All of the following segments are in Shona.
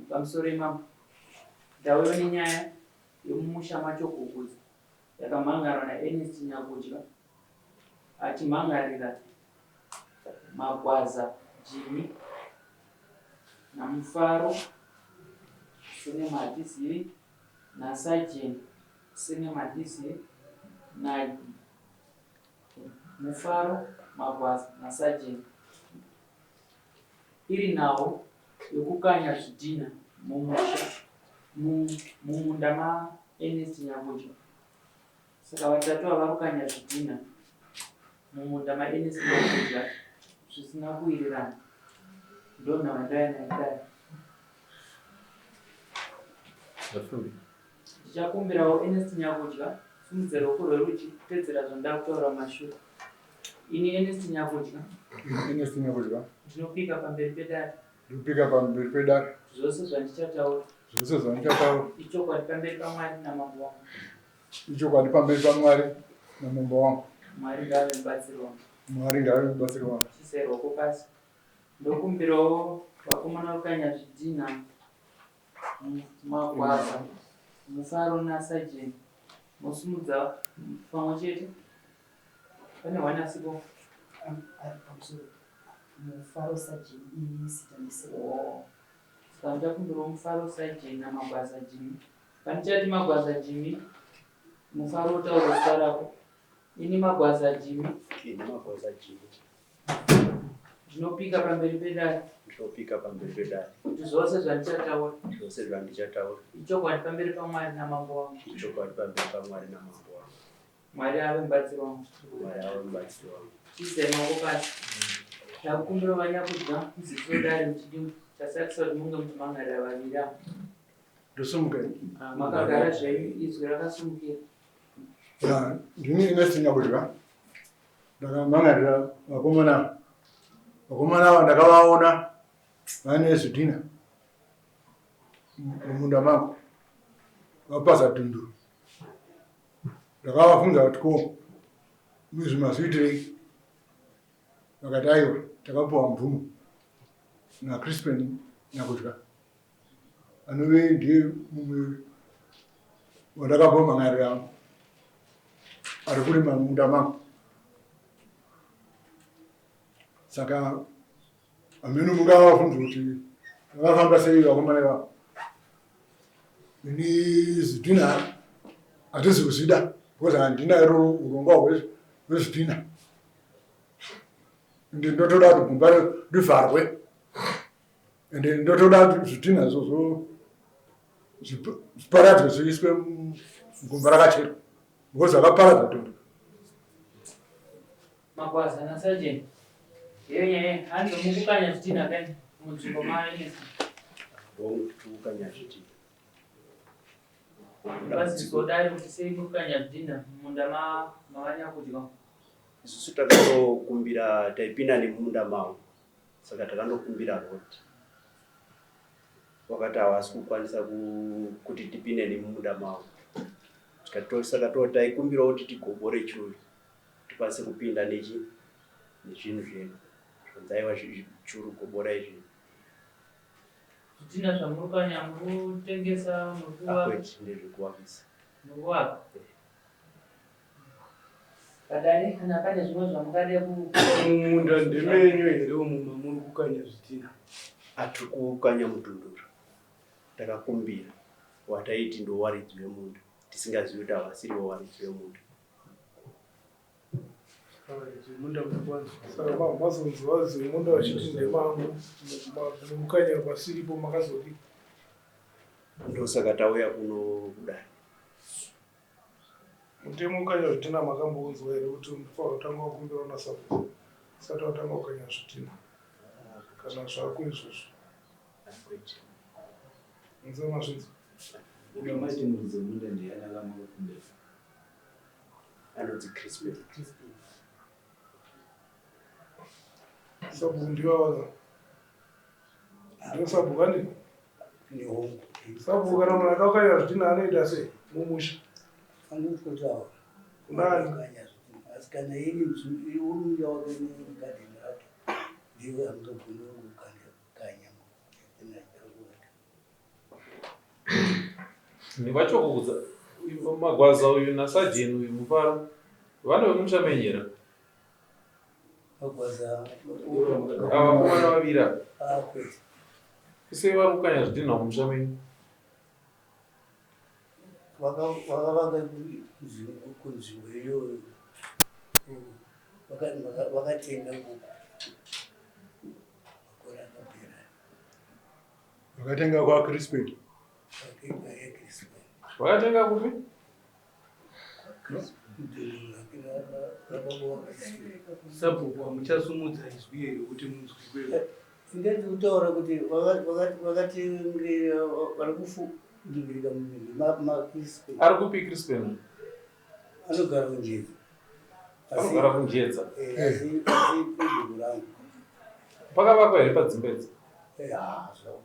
pamusoro imamo ndauya nenyaya yomumusha macho kukuza yakamhangarwa naErnest Nyakudya achimhangarira Magwaza Jimmy naMufaro sine madhiziri naSajeni sine madhiziri na Mufaro Magwaza naSajeni iri nawo yokukanya zvidhina mumusha mumunda maErnest Nyakudya. Saka vatatu ava kukanya zvidhina mumunda maErnest Nyakudya zvisina kuwirirana. Ndonhava ndaya naidai. Ndichakumbirawo Ernest Nyakudya simudze ruoko rwerudyi kutedzera zvandava kutaura mumashure. Ini Ernest Nyakudya ndinopika pamberi pedare. Zvose zvandichataura ichokwadi pamberi paMwari namambo wangu. Mwari ngave mubatsiri wangu. Chiisai ruoko pasi. Ndokumbirawo vakomana vokanya zvidhina Magwaza Mufaro naSajeni mosimudza pamwe chete. Pane wanasipo Mufaro Sajeni ini sitanisiro. Saka ndakumbirawo Mufaro Sajeni naMagwaza Jimmy. Panichati Magwaza Jimmy, Mufaro utaura zita rako. Ini Magwaza Jimmy. Ndinopika pamberi pedare. Kuti zvose zvandichataura ichokwadi pamberi paMwari namambo wangu. Mwari ave mubatsiri wangu. Chiisai maoko pasi. Ndakukumbira Vanyakudya mudzidzisi wedare muchidii chasakisa kuti munge muchimhangarira vaviri ava. Makagara zvenyu izwi rakasumukira. Ndini Ernest Nyakudya ndakamhangarira vakomana ava ndakavaona vane zvidhina mumunda mangu vapaza dhunduru. Ndakavafunza kuti ko izvi mazviitirei, vakati aiwa takapiwa mvumo naCrispin Nyakudya anove ndiye mumwe wandakambomhangarira ari kurima mumunda mangu. Saka amene mungavafunza kuti vakafamba sei vakomana ivavo. Ini zvidhina hatizi kuzvida because handina iro urongwa hwezvidhina. Ende ndotoda kuti gomba rivharwe. Ende ndotoda kuti zvidhina izvozvo zviparadzwe zviiswe mugomba rakacherwa because akaparadza dhunduru. Magwaza naSajeni. Yeye handi mukukanya zvidhina kani munzvimbo maErnest. Kukanya zvidhina. Vazigodai kuti sei mukukanya zvidhina mumunda maVanyakudya. Isusu takandokumbira taipinda nemumunda mavo. Saka takandokumbira roti. Wakati havasi kukwanisa kuti tipinde nemumunda mavo. Saka taikumbira kuti tigobore chiuyu. Tikwanise kupinda nezvinhu zvedu. Zvaiva zvichuru gobora izvi. Zvidhina zvamurukanya murikutengesa ndezvekuvakisa. Murikuvaka. Kadai kana pane zvimwe zvamungade mumunda ndemenyu here umuma muri kukanya zvidhina? Hatiri kukanya mudhunduru. Takakumbira wataiti ndowaridzi wemunda. Tisingazivi kuti havasiri wawaridzi wemunda. Munda mukwanza. Saka mazonzwa zvemunda vachiti ndemangu mukanya pasiripo makazodi. Ndosaka tauya kuno kudai. Mutemo ukanya zvidhina makambounzwa here kuti Mufaro tanga wakumbira naSapoti sati watanga kukanya zvidhina kana zvako izvozvo? Nze mazvinzi. Maiti mudzi munda ndiani akamakakumbira? Anonzi Crispin. Sabu ndiwawaka. Ndio sabu kani? Ni hongo. Sabu kana mwana kakanya zvidhina anoita sei mumusha? Anototsawa. Nani? Asikana ili urungi wakene garden yake. Ndiwe angagona kukanya Ndingachokudza magwaza uyu nasajeni uyu Mufaro vana vemuchamenyera Magwaza avakomana vavira kwete kusei vari kukanya zvidhinha mumushameni vakavanga kunzvimbo iyoyo vakatenga makore akapera Vakatenga kwa Crispin. vatenga yeCrispin vakatenga kupi Sabhuku muchasumudza izwi iri kuti munzwi kwenu. ndeti kutaura kuti vakatengera vari kufungirika maCrispin ari kupi Crispin anogara kunjedza anogara kunjedza asi pedyo rangu pakavakwa here padzimba idzi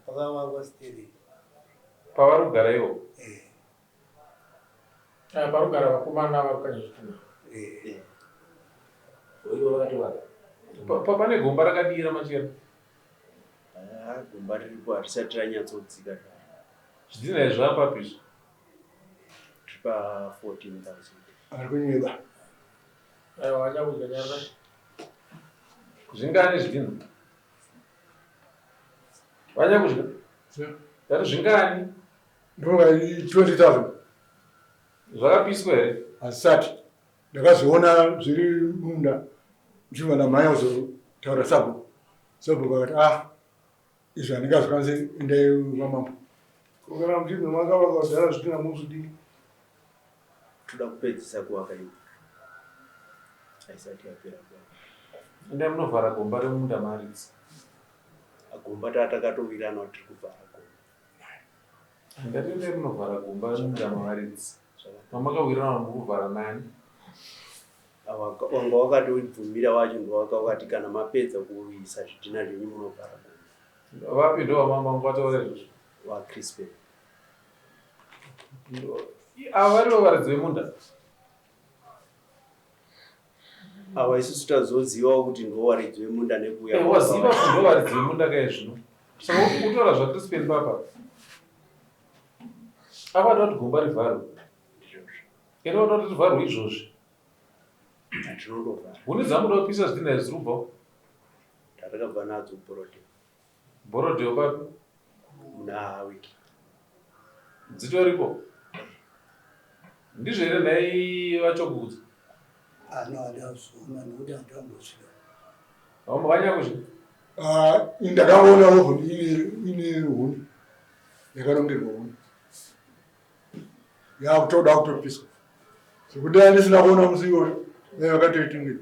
pakavakwa steri pavari kugara ivo parugara vakomana varukanya zvidhina ivo vakati vaka pane gomba rakadira machera Gomba riripo harisati ranyatsodzika zvidhina izvi zvapapizvo tiri pa14,000 Ari kunyedza. aiwa vachakudya nyarira zvingani zvidhina vanyakudya yati zvingani Ndonga 20,000. zvakapiswa here Asati. Ndakazviona zviri munda. Ndichibva namhai kuzotaura Sabhuku. Sabhuku akati izvi handingazvikwanisi endai kwamambo. Kana muchibva makavaka kudhara zvidhina muzvidii. toda kupedzisa kuvaka ivo haisati yapera kuva endai munovhara gomba remunda maridzi gomba tatakatowirirana kuti tiri kuvhara gomba ndati endai munovhara gomba remunda maridzi pamakawirirana mukuvhara nani wanga wakatobvumira wacho ndowakati kana mapedza kuisa zvidhina zvenyu munovhara gomba vapi ndo vamamba mukataura izvozvo waCrispin ava varivo varidzi vemunda ava isusu tazozivawo kuti ndowaridzi wemunda nekuuya waziva kuti ndo varidzi vemunda kai zvino saka kutaura zvaCrispin papa avada kuti gomba rivharwe ere vada kuti rivharwe izvozvi hatinondovhara huni dzamuda kupisa zvidhina izvi zirubvawo tatakabva nadzo borodheo papi muna wiki dzitoripo ndizvo here nhai vachokudza andazviona nokuti handambosvika vamwe vanyakuzvi Ndakaona huni ine huni. Yakarongerwa huni. Yakutoda kutopiswa. Sekuti handisina kuona musi iyoyo. Vakatoitengera.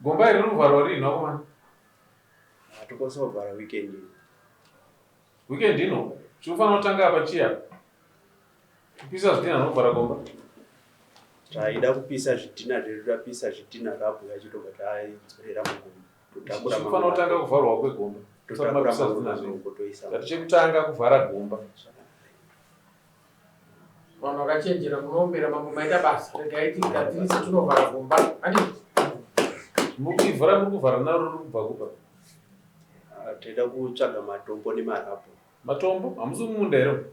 gomba iri rinovharwa rini vakomana hatikwanisa kuvhara wikendi wikendi ino chikufanira kutanga apa chiya kupisa zvidhina zvinovhara gomba taida kupisa zvidhina zvedu tapisa zvidhina rabhuya chitobva taidzorera mugomba chikufanira kutanga kuvharwa kwegomba totakura mazvinhu toisa ati chekutanga kuvhara gomba vanhu vakachenjera munombera mambo maita basa regaiti tatirisi tunovhara gomba andi mukivhara muri kuvhara naro riri kubva kupa taida kutsvaga matombo nemarabhu matombo hamusi mumunda here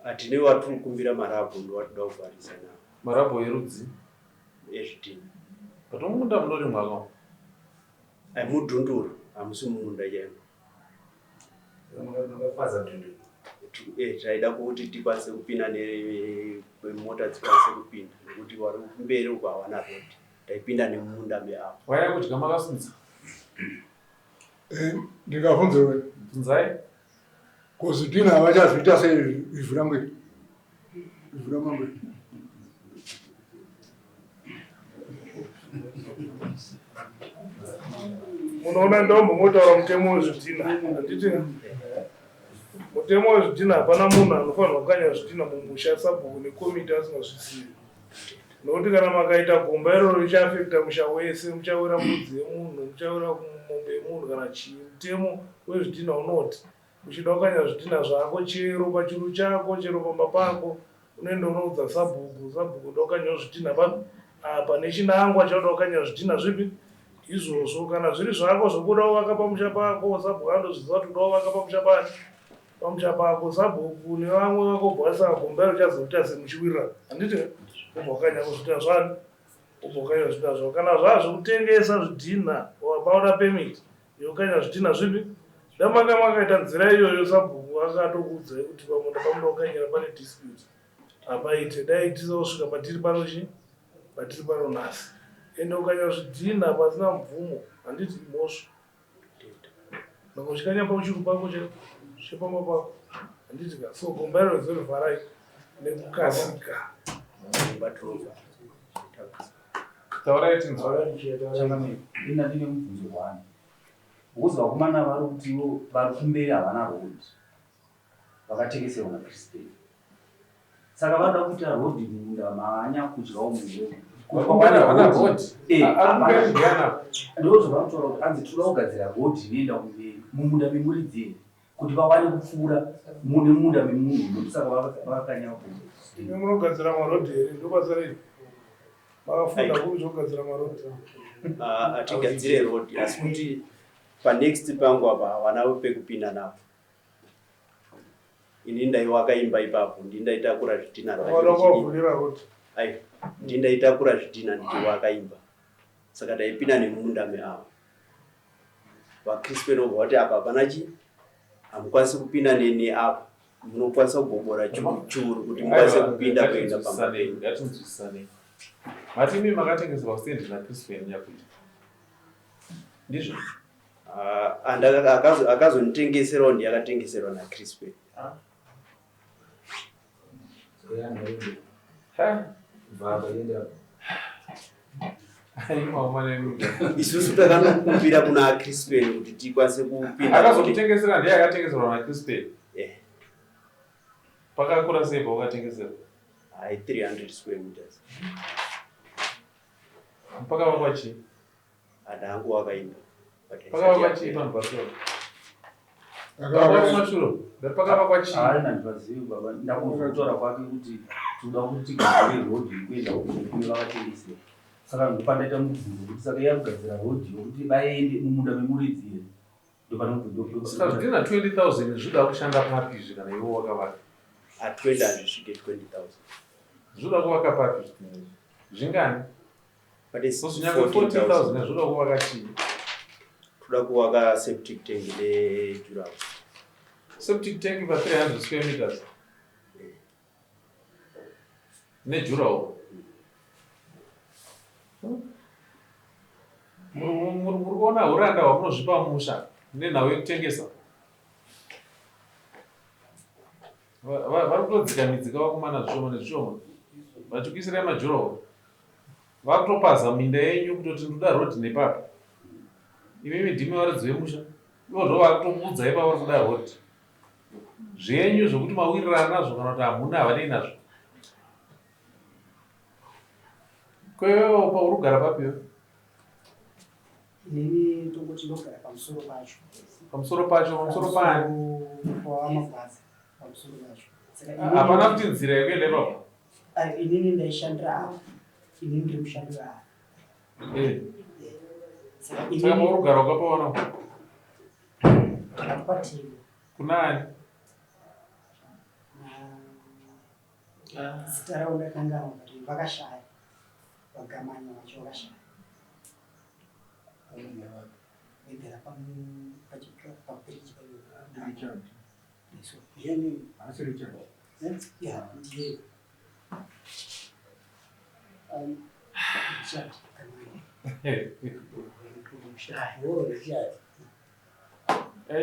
hatine watiri kumbira marabhu ndowatida kuvharisa navo marabho erudzi ezvidhina but mumunda munori mwaka mudhunduru hamusi mumunda chaimo taida kuti tikwanise kupinda nemota dzikwanise kupinda nekuti wari kumberi uko hawana rodi taipinda nemumunda meapo waya kudya makasimudza Ndikabvunza wewe. bvunzai Kuzvidhina vachazviita sei ivhu ramwe? Ivhu ramwe. Munoona ndombomotaura mutemo wezvidhina handiti mutemo wezvidhina hapana munhu anofanirwa kukanya zvidhina mumusha Sabhuku nekomiti asingazvizivi nokuti kana makaita gomba iroro richaafekta musha wese muchawira mbudzi yemunhu muchawira mombe yemunhu kana chii mutemo wezvidhina unoti uchida kukanya zvidhina zvako chero pachiru chako chero pamba pako unoenda unoudza Sabhuku ndokanyawo zvidhina apa nechinangwa chauda kukanya zvidhina zvipi izvozvo kana zviri zvako zvokuda kuvaka pamusha pako Sabhuku andozviziva kuti uda kuvaka pamusha pake pamusha pako sabhuku nevamwe vakobhasa gombero uchazoita semuchiwirira handiti ubhokanya kuzvita zvani ubhokanya zvita zvavo kana zvazvo kutengesa zvidhina wapaona pemiti yokanya zvidhina zvipi damaka makaita nzira iyoyo sabhuku akatokudzai kuti pamunda pamuda kukanyira pane dispute hapaite dai tisosvika patiri pano chi patiri pano nhasi ende ukanya zvidhina pasina mvumo handiti mosva nakuchikanya pauchiru pako chepamba pako handitika so gombairo zerivharai nekukasika taurai ina ndine mubvunzo wani ukuzi vakomana vari kutiwo vari kumberi havana rodhi vakatengeserwa nakristeni saka vanoda kuita rodhi munda maanya kudyawo ndozvavanotaura kuti anzi toda kugadzira rodhi inoenda kumberi mumunda memuri dzeni kuti vawane kupfuura mune munda memunhu ndokusaka vakakanya munogadzira marodhi here ndobasa rei makafunda kuri zvogadzira marodhi hatigadzire rodhi asi kuti panext pangu apa havana pekupinda napo ini ndaiwaka imba ipapo ndindaitakura zvidhina ndindaitakura zvidhina ndichiwaka imba saka ndaipinda nemunda meavo vakristu venobva kuti apa hapana chi hamukwanisi kupinda neni apa munokwanisa kugobora churu kuti mukwanise kupinda kuenda ngatinzwisisane matimi makatengeserwa stendi nakristu venyakuita ndizvo akazonitengeserawo ndiyakatengeserwa nakristu isusu takanokumbira kuna akristu kuti tikwanise kupinda akazokutengesera ndiye akatengeserwa nakristu pakakura sei paukatengeserwa 300 square meters pakavakwa chii adangu wakaimba pakavakwa chii vanhu vasoro mashuro pakavakwa chii haana ndivazivi baba ndakuzotora kwake kuti toda kuti tigadzire rodhi kuenda kune vakatengesera saka ndopandaita mubvunzo kuti saka yakugadzira rodhi yokuti vaende mumunda memuridzire ndopanodzina 20,000 zvoda kushanda papi kana iwo wakavaka 20 hazvisvike 20,000 zvoda kuvaka papi zvingani kunyanga 40,000 zvoda kuvaka chii toda kuvaka septic tank nejuraho septic tank pa 300 square meters nejuraho muri kuona uranda hwamunozvipa musha nenhau yekutengesa vari kutodzika midzika vakomana zvishoma nezvishoma vachikuisirai majuraho vari kutopaza minda yenyu kutoti ndoda rodhi nepapi imimi ndimi varidzi vemusha ivo ndo vari kutomuudza ipa vari kuda rodhi zvenyu zvokuti mawirirana nazvo kana kuti hamuna havanei nazvo kwewewo pauri kugara papiwo inini tongoti ndogara pamusoro pacho pamusoro pani wamabhazi pamusoro pacho hapana kuti nzira yekuenda ipapo inini ndaishandira apa inini ndiri kushandira apa saka pauri kugara ukapaona ndakapatini kuna ani zita rao ndakanganwa kuti vakashaya vagamanya vacho vakashaya vegara papiriji ndiye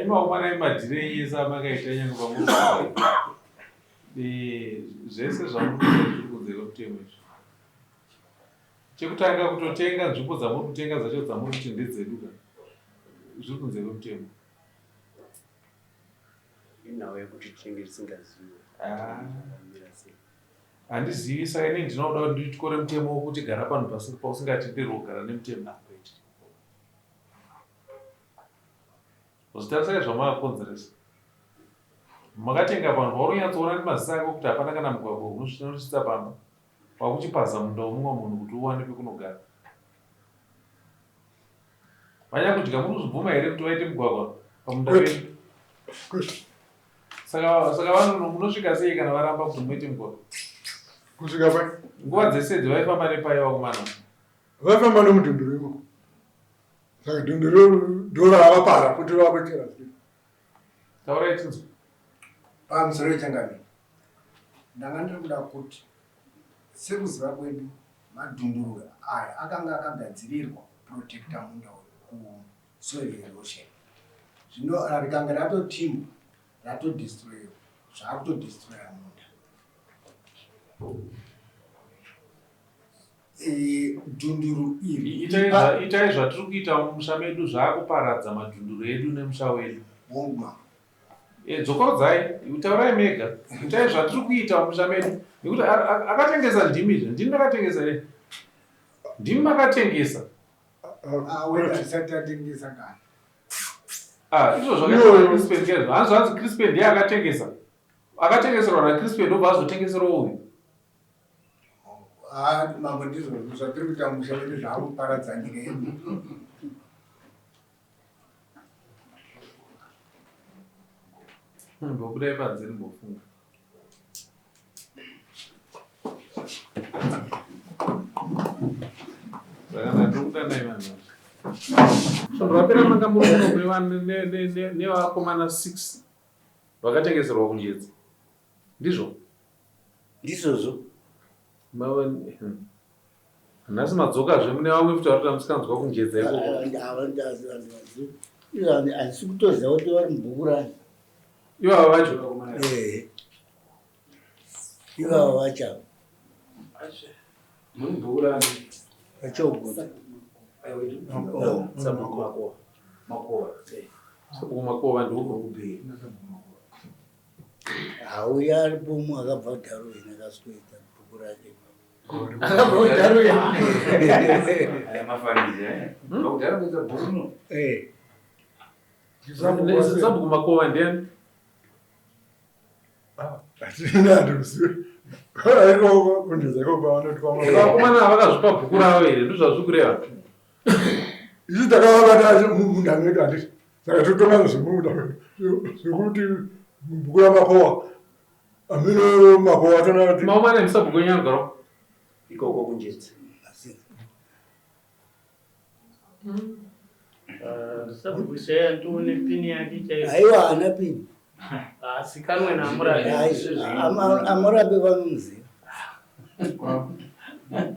imaumana imadhirei ese amakaita nyange pamwe zvese zvamuri kunze kwemutemo izvo chekutanga kutotenga nzvimbo dzamuri kutenga dzacho dzamuri kuti ndedzedu ka zviri kunze kwemutemo inhau yekuti tinenge tisingazivi handizivi saka ini ndinoda kuti ndityore mutemo wokuti gara panhu pausingatenderwi kugara nemutemo zvitarisa zvamakakonzeresa makatenga panhu paunonyatsoona nemazisa ako kuti hapana kana mugwagwa unosvitsa pamba wakuchipaza munda womumwe munhu kuti uwane pekunogara vanyakudya munozvibvuma here kuti vaite mugwagwa pamunda penyu Saka vanhu munosvika sei kana varamba kuti muite mukoro? Kusvika pai? Nguva dzese vaifamba nepaiva kumana. Vaifamba nomudhunduru imo. Saka dhunduru ndora avapara kuti vabetera. Taurai tinzwa. Pamusoro wechangamire, ndanga ndiri kuda kuti sekuziva kwedu madhunduru aya akanga akagadzirirwa kuprotecta munda kusoil erosion. Zvino rikanga ratotimwa ratodestroyiwa, zvakutodestroya munda. Dhunduru iri Itai zvatiri kuita mumusha medu zvaakuparadza madhunduru edu nemusha wedu. bongma Dzokodzai, taurai mega. Itai zvatiri kuita mumusha medu. Nekuti akatengesa ndimi izvo. Ndimi makatengesa here? Ndimi makatengesa. weda zvisati atengesa kana. Izvo zvakaita Crispin ngezvo. Hanzi Crispin ndiye akatengesa. Akatengeserwa naCrispin ndobva azotengeserwa uyu. Mambo ndizvo zvatiri kuita musha medu zvaakuparadza nyika yedu. Mbokudai panze ndimbofunga. Saka ndokutandai vanhu. Zvapera manga muri kuno nevakomana 6 vakatengeserwa kunjedza. Ndizvo? Ndizvozvo. Nhasi madzokazve mune vamwe futi vari musikanzwa kunjedza ikoko. Handisi kutoziva kuti vari mubhukurani. Ivava vacho? Ivava vacho. Mubhukurani. Vachoguta. Sabukumakova ndouko. Hauya aripo umwe akabva Darwin akaswedza bhukurani. Sabukumakova ndiani? Vakomana vakazvipa bhuku ravo here, ndozvazviri kureva. Isu takavabata munda medu handiti. Saka totonga zvemunda zvekuti bhuku raMakowa. Amino Makowa tona kuti maumana musabhuku enyu anogaro ikoko kunjedza. Sabhuku chaya ndione pini yake chaiyo. Haiwa haana pini. Asikanwe naMurabi. Amurabi vanomuziva.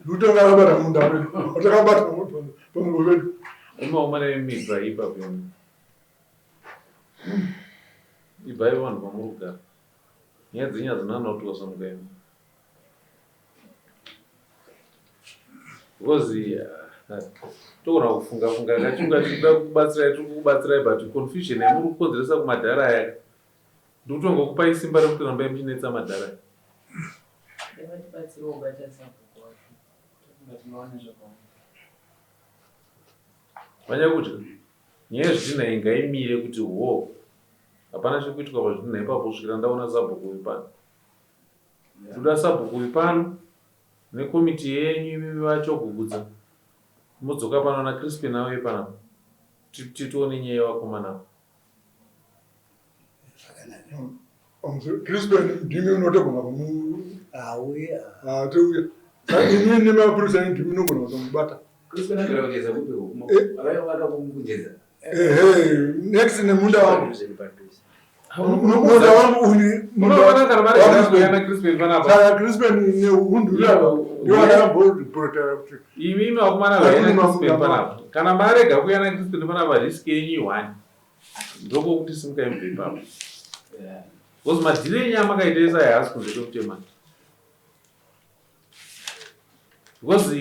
lutonga rabata munda medu. Watakabata pamunhu wedu. Maumana emigwa ipapo. Ibhai vanhu vamuri kugara. Nyaya dzenyu hadzina kutosa mukaimo. Because togona kufunga kachunga tichida kubatsirai but confusion yamuri kukonzeresa kumadhara aya ndikutonga kupai simba rekuti rambai muchinetsa madhara. Vanya kudya nyaya yezvidhina ingaimire kuti hapana chekuitwa pazvidhina ipapo kusvikira ndaona sabhuku ipano. Toda sabhuku ipano nekomiti yenyu vachogugudza mudzoka pano naCrispin nawo ipano titione nyaya yevakomana. Crispin ndimi unotogona Hauya. touya. Saka ini nemapurisa ndimi unogona kutomubata. Crispin akarakeza kupewo. Avaiwada kumukunjedza. Next nemunda wangu. Munda wangu unoona kana vari kuzvoyana Crispin panapa. Saka Crispin neundura ndiwo akamboriportera kuti Imi vakomana vaina Crispin panapa. Kana marega kuyana Crispin panapa risk yenyu 1. Ndokokuti simukaimbe ipapo. Because madhiri enyu amakaita esa haasi kunze kwekutema. Because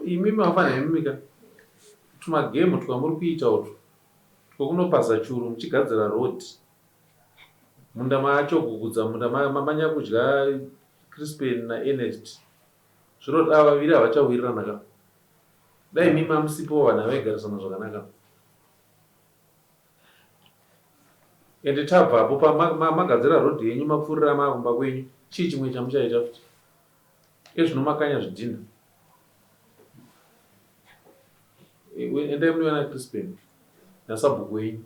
imi mafana emimika tumagemu twamuri kuita utwo twokunopasa churu muchigadzira road. Munda macho kugudza munda mamanya kudya Crispin naErnest. Zviro ava vaviri havachawirirana ka. Dai mimi mamusipo vana vaigarisana zvakanaka. Ende tabvapo pamagadzira road yenyu mapfuurira makumba kwenyu chii chimwe chamuchaita futi. Ezvinomakanya zvidhina. Endai munoona Crispin nasabhuku yenyu.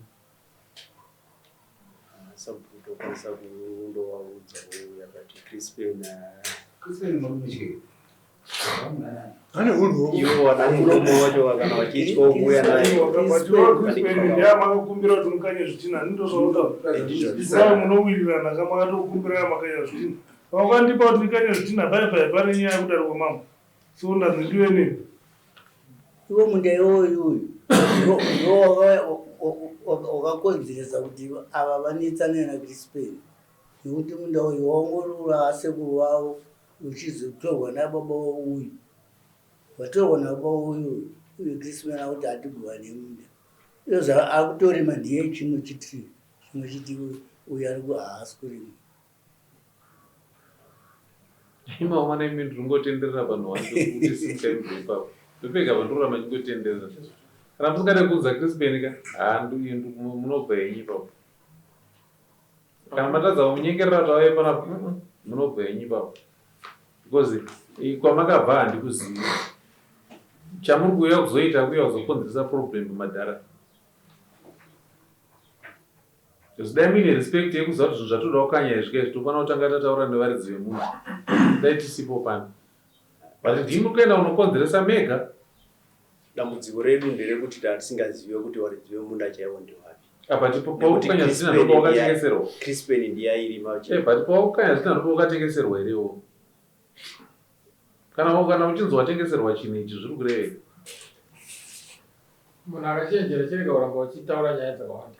Sabhuku tokwanisa kundovaudza yakati Crispin ane unhu ivo wana muromo wacho kana vachitya kuuya naye ndeyamakakumbira kuti mukanye zvitina ndindozvaoda munowirirana kamakatokumbira makanya zvitina vakandipa kuti ndikanye zvitina baibai pane nyaya yekuti ari kwamama so ndazvindiwe nini iwo munda iwoyo wakakonzeresa kuti ava vanetsane naCrispin nekuti munda uyu waongorora asekuru vavo uchizotorwa nababa uyu watorwa nababa uyu uye Crispin akuti hatigova nemunda izvo akutorima ndiye chimwe chitiri chimwe chiti uyu ari kuhaasi kurima imawana imi ndingotenderera vanhu vandokuti singaibva ipapo ndopega vandorama chingotenderera kana musingade kuudza Crispin ka munobva yenyu ipapo kana matadza munyengerera tauye panapo munobva yenyu ipapo because kwamakabva handikuzivi chamuri kuuya kuzoita kuuya kuzokonzeresa problem kumadhara zvidai muine respect yekuziva kuti zvinhu zvatoda kukanya izvika tinofanira kutanga tataura nevaridzi vemunhu dai tisipo pano but ndimi kuenda unokonzeresa mega. Dambudziko redu nderekuti tisingazive kuti varidzi vemunda chaivo ndevapi. But paukanya zina ndipo wakatengeserwa. Crispin ndiye airima. But paukanya zina ndipo wakatengeserwa irewo. Kana uchinzi watengeserwa chinhu ichi zviri kureva. Munhu akachenjera chereka kuramba uchitaura nyaya dzakawanda.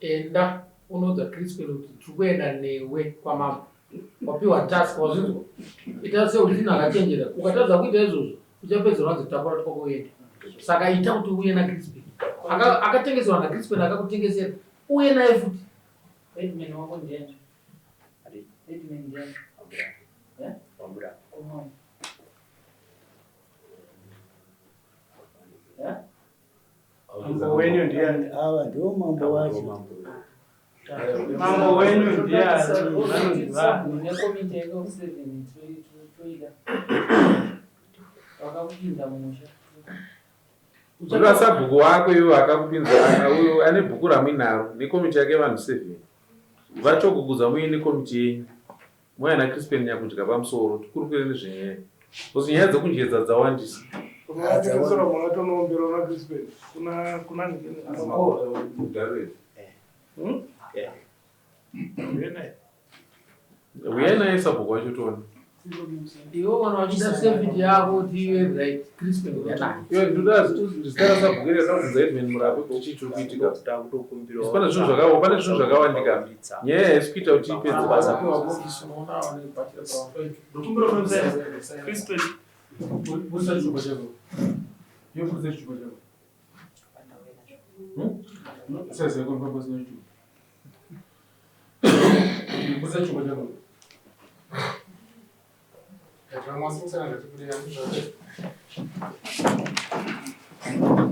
Enda unoudza Crispin kuti tiri kuenda newe kwamama. Wapiwa task wazvinzwa. Ita seuti munhu akachenjera. Ukatadza kuita izvozvo uchapedzerwa kunzi takura twakuenda. Saka ita kuti uye naCrispin. Akatengeserwa naCrispin akakutengesera. Uye naye futi. Edman wako ndiye. Edman ndiye. Wambura. Mambo wenyu ndiye ava ndiwo mambo wacho. Mambo wenyu ndiye vanonziva nekomiti yeko7 toida wakakupinza mumusha Ura sabhuku wako iwo akakupinza uyo ane bhuku ramuinaro nekomiti yake vanhu 7 vachokuguza muine komiti yenyu mouya naCrispin nyakudya pamusoro tikurukire nezvenyaya kuti nyaya dzokunjedza dzawandisa. Kunatengesera mwakatonombera naCrispin kuna uyai naye sabhuku wacho toona. iwo kana wachida safety yako kuti iwe right Crispin uyanayo. Iwe ndoda ndisitara sabhuku iri rakabvunza Edman murape kuti chii chiri kuitika. Pane zvinhu zvakawandika. Nyaya haisi kuita kuti ipedze basa. Crispin Busa chumba chako. Yo busa chumba chako. Sasa yako mpaka sina chumba. Busa chumba chako. Vamos a hacer una